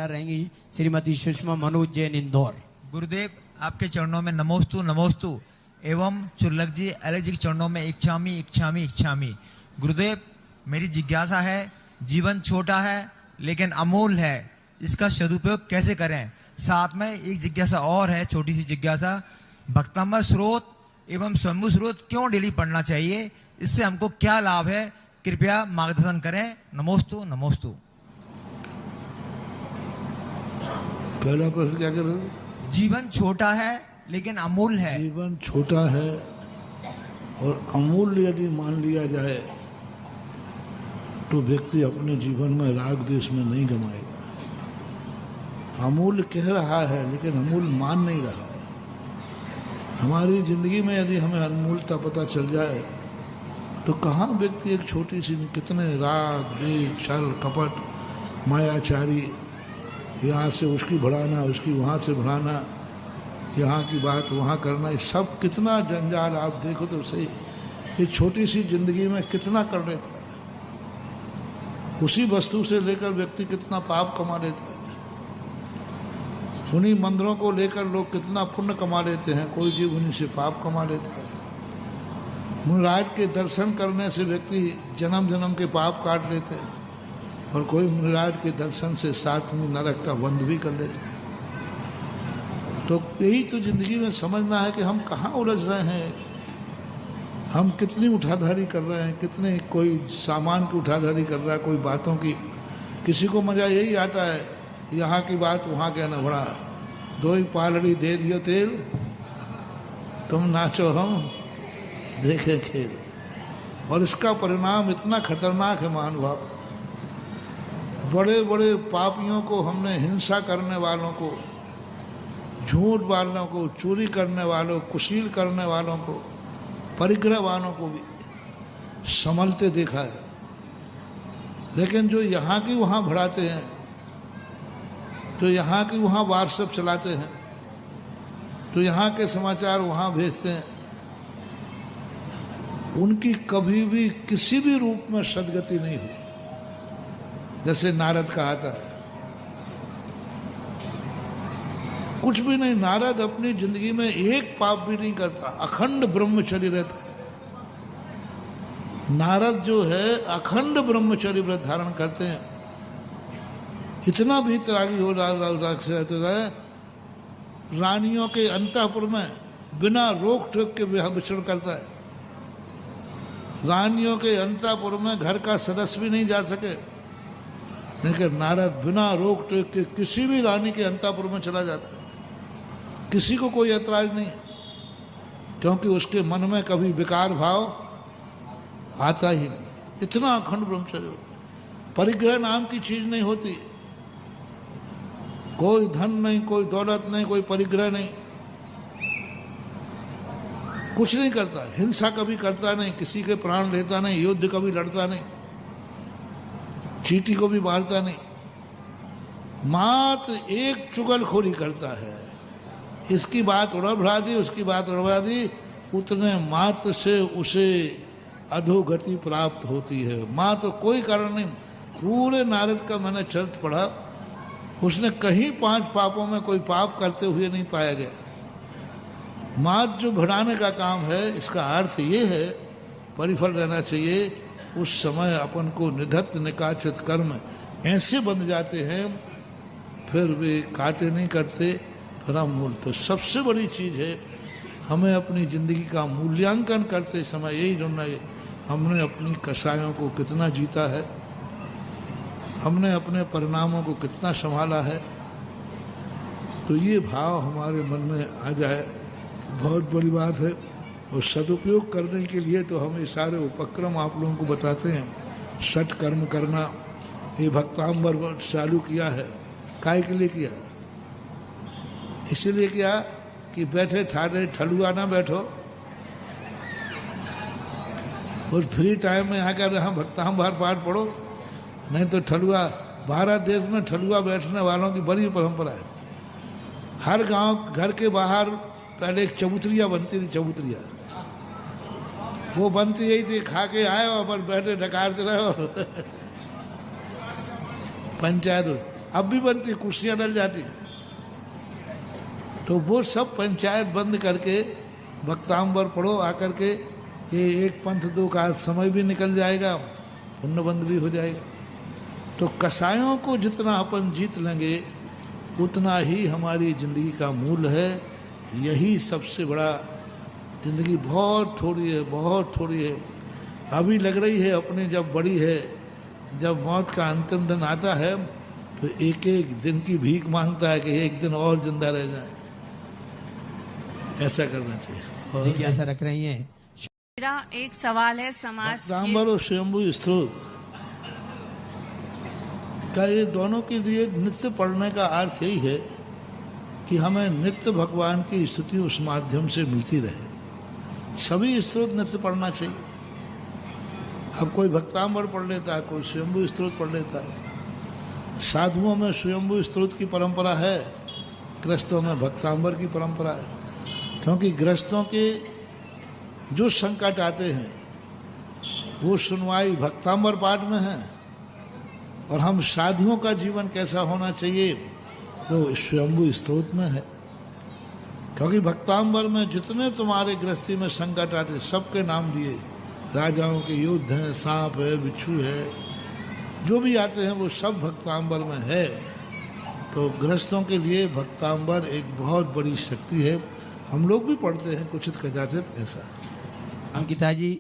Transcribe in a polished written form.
तैयार रहेंगी श्रीमती सुषमा मनोज जैन इंदौर। गुरुदेव आपके चरणों में नमोस्तु नमोस्तु एवं चुल्लक जी अलग जी के चरणों में इच्छामी इच्छामी इच्छामी। गुरुदेव मेरी जिज्ञासा है, जीवन छोटा है लेकिन अमूल्य है, इसका सदुपयोग कैसे करें? साथ में एक जिज्ञासा और है, छोटी सी जिज्ञासा, भक्तामृत स्रोत एवं स्वयंभू स्रोत क्यों डेली पढ़ना चाहिए? इससे हमको क्या लाभ है? कृपया मार्गदर्शन करें। नमोस्तु नमोस्तु। पहला प्रश्न क्या कर रहे हो? जीवन छोटा है लेकिन अमूल्य है। जीवन छोटा है और अमूल्य यदि मान लिया जाए तो व्यक्ति अपने जीवन में राग द्वेष में नहीं गमाएगा। अमूल्य कह रहा है लेकिन अमूल्य मान नहीं रहा है। हमारी जिंदगी में यदि हमें अनमूलता पता चल जाए तो कहाँ व्यक्ति एक छोटी सी, कितने राग द्वेष छल कपट मायाचारी, यहाँ से उसकी बढ़ाना उसकी वहाँ से बढ़ाना, यहाँ की बात वहाँ करना, ये सब कितना जंजाल आप देखो तो सही। ये छोटी सी जिंदगी में कितना कर लेता है। उसी वस्तु से लेकर व्यक्ति कितना पाप कमा लेता है। उन्हीं मंदिरों को लेकर लोग कितना पुण्य कमा लेते हैं, कोई जीव उन्हीं से पाप कमा लेता है। मुनिराज के दर्शन करने से व्यक्ति जन्म जन्म के पाप काट लेते हैं और कोई मुनिराज के दर्शन से सातवीं नरक का बंध भी कर लेते हैं। तो यही तो जिंदगी में समझना है कि हम कहाँ उलझ रहे हैं, हम कितनी उठाधारी कर रहे हैं, कितने कोई सामान की उठाधारी कर रहा है, कोई बातों की। किसी को मजा यही आता है, यहाँ की बात वहाँ कहना बड़ा, दो ही पालड़ी दे दियो तेल, तुम नाचो हम देखे खेल। और इसका परिणाम इतना खतरनाक है महानुभाव। बड़े बड़े पापियों को हमने, हिंसा करने वालों को, झूठ वालों को, चोरी करने वालों, कुशील करने वालों को, परिग्रह वालों को भी संभलते देखा है। लेकिन जो यहाँ की वहाँ बढ़ाते हैं, तो यहाँ की वहाँ व्हाट्सएप चलाते हैं, तो यहाँ के समाचार वहाँ भेजते हैं, उनकी कभी भी किसी भी रूप में सदगति नहीं हुई। जैसे नारद कहा था, कुछ भी नहीं, नारद अपनी जिंदगी में एक पाप भी नहीं करता, अखंड ब्रह्मचर्य रहता है। नारद जो है अखंड ब्रह्मचर्य व्रत धारण करते हैं। इतना भी त्यागी हो रहते है, रानियों के अंतःपुर में बिना रोक टोक के विचरण करता है। रानियों के अंतःपुर में घर का सदस्य भी नहीं जा सके, लेकिन नारद बिना रोक टोक के किसी भी रानी के अंतःपुर में चला जाता है। किसी को कोई ऐतराज नहीं, क्योंकि उसके मन में कभी विकार भाव आता ही नहीं। इतना अखंड ब्रह्मचर्य होता। परिग्रह नाम की चीज नहीं होती, कोई धन नहीं, कोई दौलत नहीं, कोई परिग्रह नहीं, कुछ नहीं करता। हिंसा कभी करता नहीं, किसी के प्राण लेता नहीं, युद्ध कभी लड़ता नहीं, चींटी को भी मारता नहीं, मात्र एक चुगलखोरी करता है। इसकी बात उड़बड़ा दी, उसकी बात उड़बड़ा दी, उतने मात्र से उसे अधोगति प्राप्त होती है। मात्र कोई कारण नहीं। पूरे नारद का मैंने चरित्र पढ़ा, उसने कहीं 5 पापों में कोई पाप करते हुए नहीं पाया गया। मात्र जो बढ़ाने का काम है, इसका अर्थ ये है, परिफल रहना चाहिए। उस समय अपन को निधत्त निकाचित कर्म ऐसे बन जाते हैं, फिर वे काटे नहीं करते, फिर हम मूल। तो सबसे बड़ी चीज़ है, हमें अपनी ज़िंदगी का मूल्यांकन करते समय यही ढूंढना है, हमने अपनी कसायों को कितना जीता है, हमने अपने परिणामों को कितना संभाला है। तो ये भाव हमारे मन में आ जाए, बहुत बड़ी बात है। और सदुपयोग करने के लिए तो हम ये सारे उपक्रम आप लोगों को बताते हैं। सठ कर्म करना, ये भक्तांबर चालू किया है। काय के लिए किया? इसीलिए किया कि बैठे ठाड़े ठलुआ ना बैठो, और फ्री टाइम में यहाँ कर यहाँ भक्तांबर पाठ पढ़ो। नहीं तो ठलुआ, भारत देश में ठलुआ बैठने वालों की बड़ी परंपरा है। हर गांव घर के बाहर पहले एक चबूतरिया बनती थी, चबूतरिया वो बनती यही थी, खा के आए और बैठे डकारते रहे और पंचायत। अब भी बनती, कुर्सियां डल जाती। तो वो सब पंचायत बंद करके भक्तांबर पढ़ो आकर के, ये एक पंथ दो का समय भी निकल जाएगा, पुण्य बंद भी हो जाएगा। तो कसायों को जितना अपन जीत लेंगे उतना ही हमारी जिंदगी का मूल है। यही सबसे बड़ा, जिंदगी बहुत थोड़ी है, बहुत थोड़ी है। अभी लग रही है अपने, जब बड़ी है, जब मौत का अंतिम दिन आता है तो एक एक दिन की भीख मांगता है कि एक दिन और जिंदा रह जाए। ऐसा करना चाहिए। जिज्ञासा रख रही हैं। मेरा एक सवाल है, समाज भक्तांबर और स्वयंभू स्त्रोत का, ये दोनों के लिए नित्य पढ़ने का अर्थ यही है कि हमें नित्य भगवान की स्तुति उस माध्यम से मिलती रहे। सभी स्त्रोत नित्य पढ़ना चाहिए। अब कोई भक्तांबर पढ़ लेता है, कोई स्वयंभू स्त्रोत पढ़ लेता है। साधुओं में स्वयंभू स्त्रोत की परंपरा है, गृहस्थों में भक्तांबर की परंपरा है। क्योंकि गृहस्थों के जो संकट आते हैं वो सुनवाई भक्तांबर पाठ में है, और हम साधुओं का जीवन कैसा होना चाहिए वो स्वयंभू स्त्रोत में है। क्योंकि भक्तांबर में जितने तुम्हारे गृहस्थी में संकट आते सबके नाम लिए, राजाओं के युद्ध हैं, सांप है, बिच्छू है, जो भी आते हैं वो सब भक्तांबर में है। तो गृहस्थों के लिए भक्तांबर एक बहुत बड़ी शक्ति है। हम लोग भी पढ़ते हैं, कुछ कदाचित ऐसा। अंकिता जी,